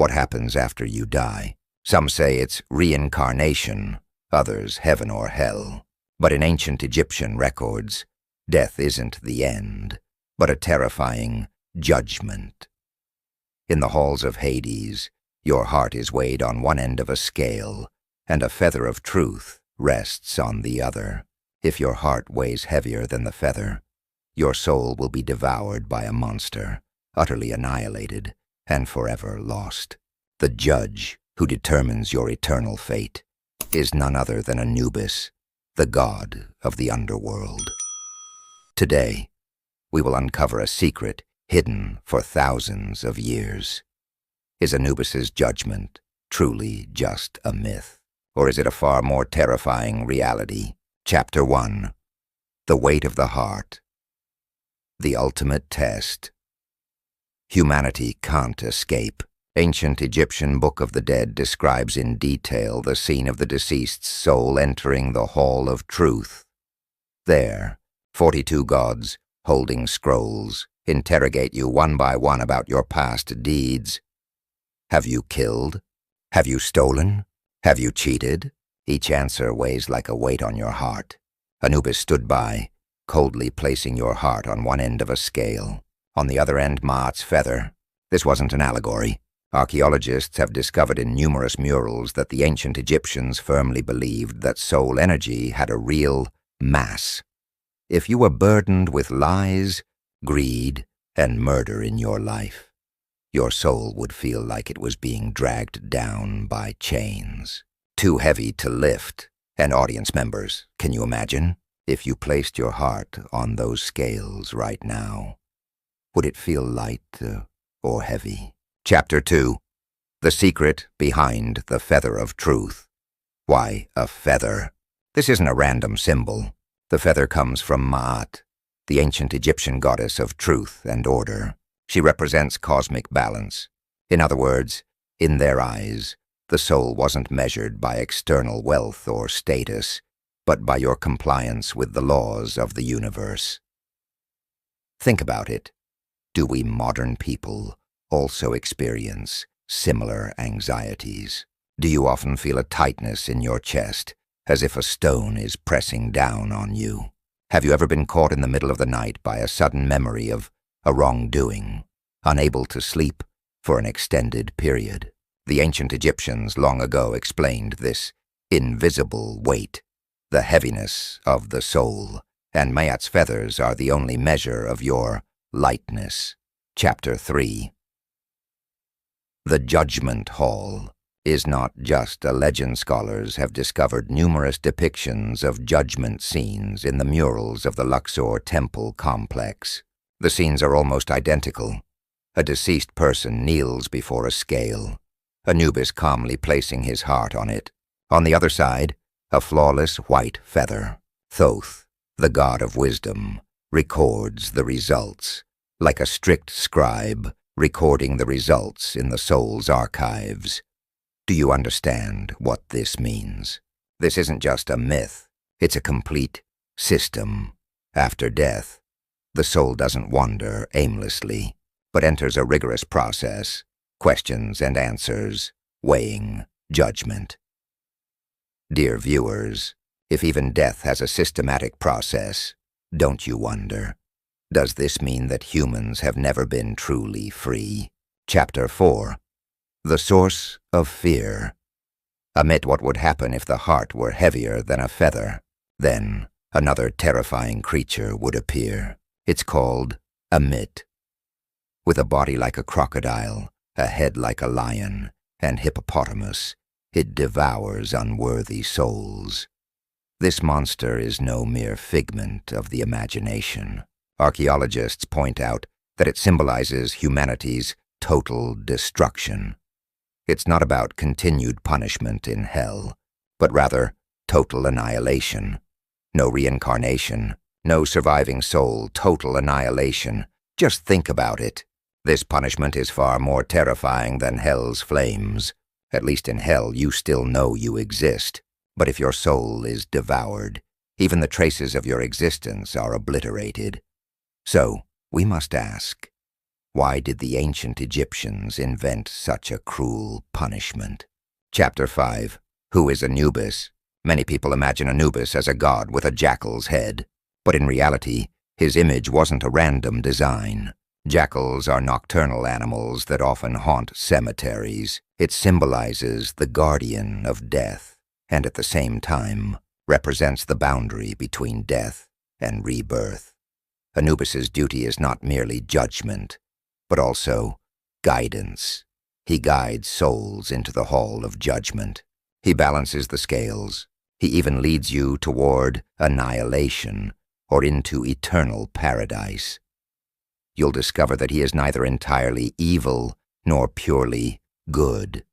What happens after you die? Some say it's reincarnation, others heaven or hell. But in ancient Egyptian records, death isn't the end, but a terrifying judgment. In the halls of Hades, your heart is weighed on one end of a scale, and a feather of truth rests on the other. If your heart weighs heavier than the feather, your soul will be devoured by a monster, utterly annihilated, and forever lost. The judge who determines your eternal fate is none other than Anubis, the god of the underworld. Today, we will uncover a secret hidden for thousands of years. Is Anubis's judgment truly just a myth, or is it a far more terrifying reality? Chapter 1. The Weight of the Heart. The ultimate test. Humanity can't escape. Ancient Egyptian Book of the Dead describes in detail the scene of the deceased's soul entering the Hall of Truth. There, 42 gods, holding scrolls, interrogate you one by one about your past deeds. Have you killed? Have you stolen? Have you cheated? Each answer weighs like a weight on your heart. Anubis stood by, coldly placing your heart on one end of a scale. On the other end, Ma'at's feather. This wasn't an allegory. Archaeologists have discovered in numerous murals that the ancient Egyptians firmly believed that soul energy had a real mass. If you were burdened with lies, greed, and murder in your life, your soul would feel like it was being dragged down by chains, too heavy to lift. And audience members, can you imagine? If you placed your heart on those scales right now, would it feel light or heavy? Chapter 2. The Secret Behind the Feather of Truth. Why a feather? This isn't a random symbol. The feather comes from Ma'at, the ancient Egyptian goddess of truth and order. She represents cosmic balance. In other words, in their eyes, the soul wasn't measured by external wealth or status, but by your compliance with the laws of the universe. Think about it. Do we modern people also experience similar anxieties? Do you often feel a tightness in your chest, as if a stone is pressing down on you? Have you ever been caught in the middle of the night by a sudden memory of a wrongdoing, unable to sleep for an extended period? The ancient Egyptians long ago explained this invisible weight, the heaviness of the soul, and Ma'at's feathers are the only measure of your lightness. Chapter 3. The Judgment Hall is not just a legend. Scholars have discovered numerous depictions of judgment scenes in the murals of the Luxor temple complex. The scenes are almost identical. A deceased person kneels before a scale, Anubis calmly placing his heart on it. On the other side, a flawless white feather. Thoth, the god of wisdom, records the results, like a strict scribe recording the results in the soul's archives. Do you understand what this means? This isn't just a myth. It's a complete system. After death, the soul doesn't wander aimlessly, but enters a rigorous process, questions and answers, weighing, judgment. Dear viewers, if even death has a systematic process, don't you wonder, does this mean that humans have never been truly free? Chapter 4. The Source of Fear. Amid what would happen if the heart were heavier than a feather, then another terrifying creature would appear. It's called Amit. With a body like a crocodile, a head like a lion, and hippopotamus, it devours unworthy souls. This monster is no mere figment of the imagination. Archaeologists point out that it symbolizes humanity's total destruction. It's not about continued punishment in hell, but rather total annihilation. No reincarnation, no surviving soul, total annihilation. Just think about it. This punishment is far more terrifying than hell's flames. At least in hell, you still know you exist. But if your soul is devoured, even the traces of your existence are obliterated. So, we must ask, Why did the ancient Egyptians invent such a cruel punishment? Chapter 5. Who is Anubis? Many people imagine Anubis as a god with a jackal's head, but in reality, his image wasn't a random design. Jackals are nocturnal animals that often haunt cemeteries. It symbolizes the guardian of death, and at the same time represents the boundary between death and rebirth. Anubis's duty is not merely judgment, but also guidance. He guides souls into the hall of judgment. He balances the scales. He even leads you toward annihilation or into eternal paradise. You'll discover that he is neither entirely evil nor purely good.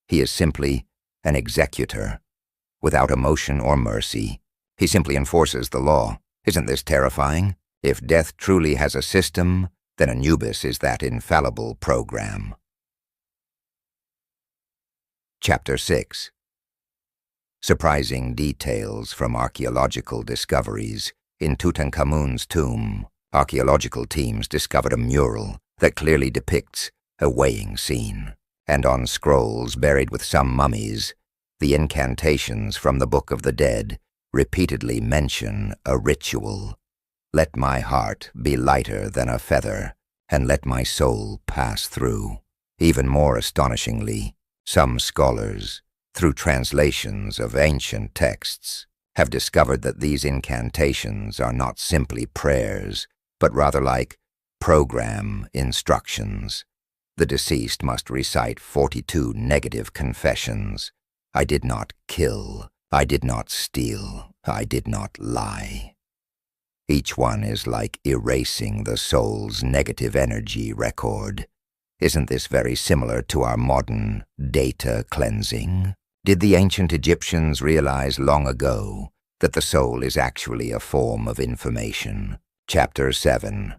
He is simply an executor, without emotion or mercy. He simply enforces the law. Isn't this terrifying? If death truly has a system, then Anubis is that infallible program. Chapter 6. Surprising details from archaeological discoveries. In Tutankhamun's tomb, archaeological teams discovered a mural that clearly depicts a weighing scene. And on scrolls buried with some mummies, the incantations from the Book of the Dead repeatedly mention a ritual. Let my heart be lighter than a feather, and let my soul pass through. Even more astonishingly, some scholars, through translations of ancient texts, have discovered that these incantations are not simply prayers, but rather like program instructions. The deceased must recite 42 negative confessions. I did not kill. I did not steal. I did not lie. Each one is like erasing the soul's negative energy record. Isn't this very similar to our modern data cleansing? Did the ancient Egyptians realize long ago that the soul is actually a form of information? Chapter 7.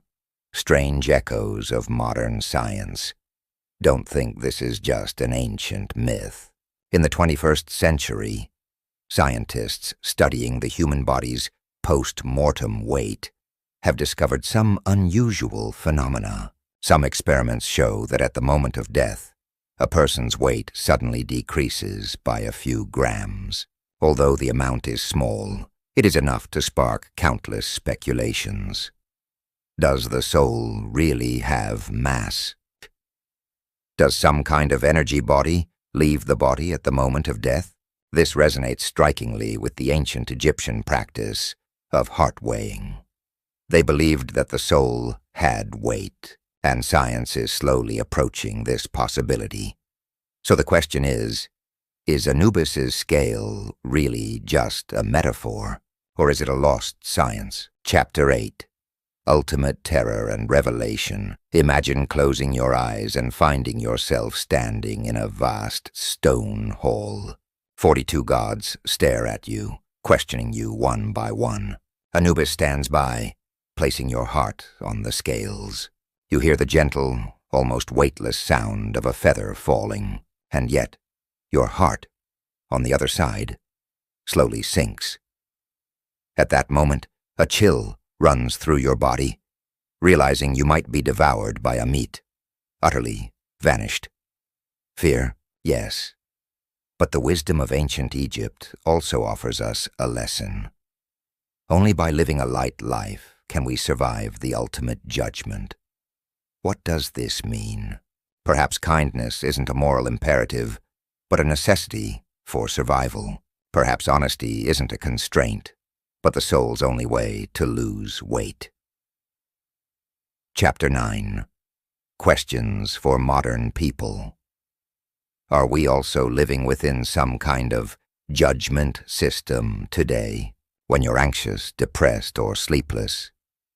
Strange echoes of modern science. Don't think this is just an ancient myth. In the 21st century, scientists studying the human body's post-mortem weight have discovered some unusual phenomena. Some experiments show that at the moment of death, a person's weight suddenly decreases by a few grams. Although the amount is small, it is enough to spark countless speculations. Does the soul really have mass? Does some kind of energy body leave the body at the moment of death? This resonates strikingly with the ancient Egyptian practice of heart weighing. They believed that the soul had weight, and science is slowly approaching this possibility. So the question is Anubis's scale really just a metaphor, or is it a lost science? Chapter 8. Ultimate terror and revelation. Imagine closing your eyes and finding yourself standing in a vast stone hall. 42 gods stare at you, questioning you one by one. Anubis stands by, placing your heart on the scales. You hear the gentle, almost weightless sound of a feather falling, and yet your heart, on the other side, slowly sinks. At that moment, a chill runs through your body, realizing you might be devoured by a meat, utterly vanished. Fear, yes. But the wisdom of ancient Egypt also offers us a lesson. Only by living a light life can we survive the ultimate judgment. What does this mean? Perhaps kindness isn't a moral imperative, but a necessity for survival. Perhaps honesty isn't a constraint, but the soul's only way to lose weight. Chapter 9. Questions for modern people. Are we also living within some kind of judgment system today? When you're anxious, depressed, or sleepless,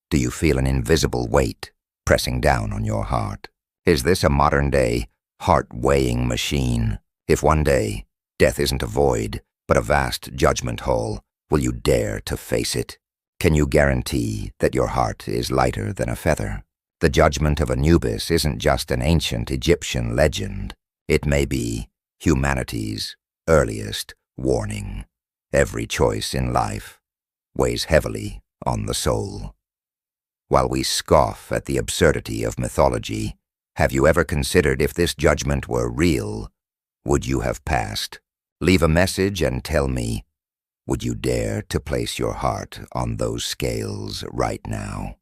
do you feel an invisible weight pressing down on your heart? Is this a modern-day heart-weighing machine? If one day death isn't a void, but a vast judgment hall, will you dare to face it? Can you guarantee that your heart is lighter than a feather? The judgment of Anubis isn't just an ancient Egyptian legend. It may be humanity's earliest warning. Every choice in life weighs heavily on the soul. While we scoff at the absurdity of mythology, have you ever considered if this judgment were real, would you have passed? Leave a message and tell me, would you dare to place your heart on those scales right now?